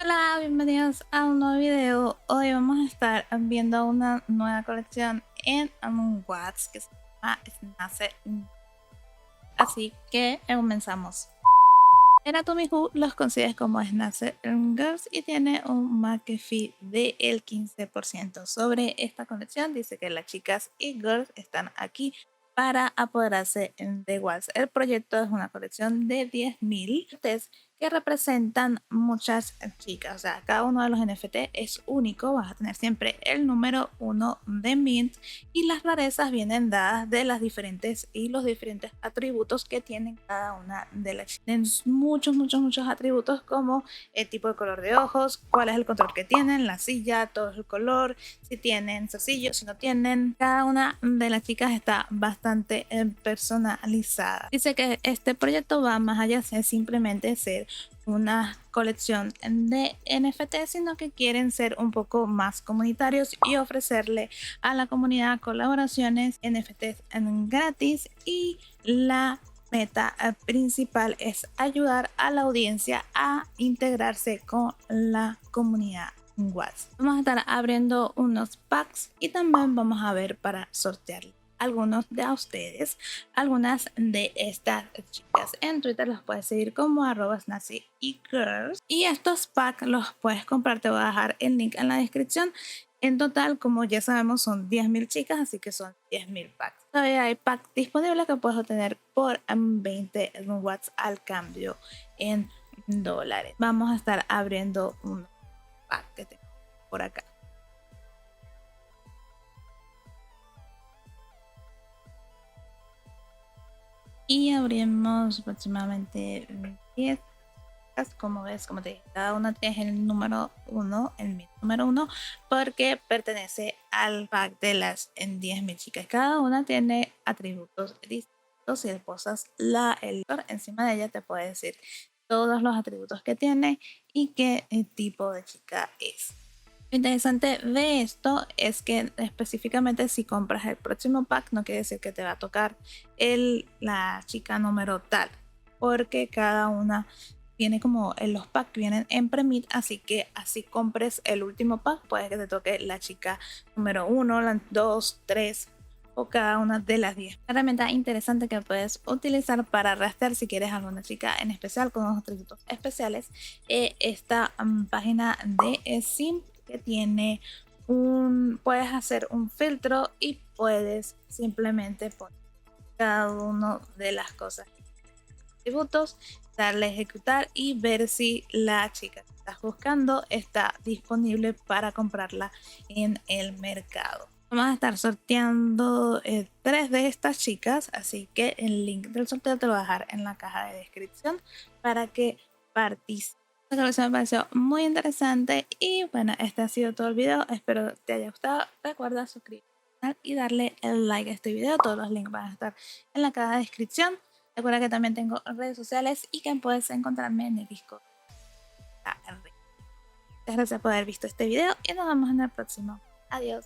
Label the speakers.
Speaker 1: Hola, bienvenidos a un nuevo video. Hoy vamos a estar viendo una nueva colección en Among Us que se llama Snace. Así que comenzamos. En Atomy Who los consigues como Snace Girls y tiene un market fee del 15%. Sobre esta colección dice que las chicas y girls están aquí para apoderarse de Walls. El proyecto es una colección de 10.000 NFTs que representan muchas chicas. O sea, cada uno de los NFT es único. Vas a tener siempre el número 1 de Mint y las rarezas vienen dadas de las diferentes y los diferentes atributos que tienen cada una de las chicas. Tienen muchos atributos como el tipo de color de ojos, cuál es el control que tienen, la silla, todo el color, si tienen zarcillos, si no tienen. Cada una de las chicas está bastante personalizada. Dice que este proyecto va más allá de simplemente ser una colección de NFT, sino que quieren ser un poco más comunitarios y ofrecerle a la comunidad colaboraciones, NFTs gratis, y la meta principal es ayudar a la audiencia a integrarse con la comunidad. Vamos a estar abriendo unos packs y también vamos a ver para sortear algunos de ustedes, algunas de estas chicas. En Twitter los puedes seguir como @snacy_girls y estos packs los puedes comprar. Te voy a dejar el link en la descripción. En total, como ya sabemos, son 10.000 chicas, así que son 10.000 packs. Todavía hay packs disponibles que puedes obtener por 20 watts al cambio en dólares. Vamos a estar abriendo un pack que tengo por acá. Y abrimos aproximadamente 10. Como ves, como te dije, cada una tiene el número 1, el número 1, porque pertenece al pack de las 10.000 chicas. Cada una tiene atributos distintos. Si le posas el color encima de ella, te puede decir todos los atributos que tiene y qué tipo de chica es. Lo interesante de esto es que específicamente si compras el próximo pack no quiere decir que te va a tocar la chica número tal, porque cada una viene como en los packs vienen en premit, así que así compres el último pack puede que te toque la chica número 1, la 2, 3 o cada una de las 10. Una herramienta interesante que puedes utilizar para rastrear si quieres alguna chica en especial con unos atributos especiales. Esta página de Sim que tiene puedes hacer un filtro y puedes simplemente poner cada una de las cosas, atributos, darle a ejecutar y ver si la chica que estás buscando está disponible para comprarla en el mercado. Vamos a estar sorteando 3 de estas chicas, así que el link del sorteo te lo voy a dejar en la caja de descripción para que participes. Esta colección me pareció muy interesante y bueno, este ha sido todo el video. Espero te haya gustado. Recuerda suscribirte al canal y darle el like a este video. Todos los links van a estar en la caja de descripción. Recuerda que también tengo redes sociales y que puedes encontrarme en el Discord. Muchas gracias por haber visto este video y nos vemos en el próximo. Adiós.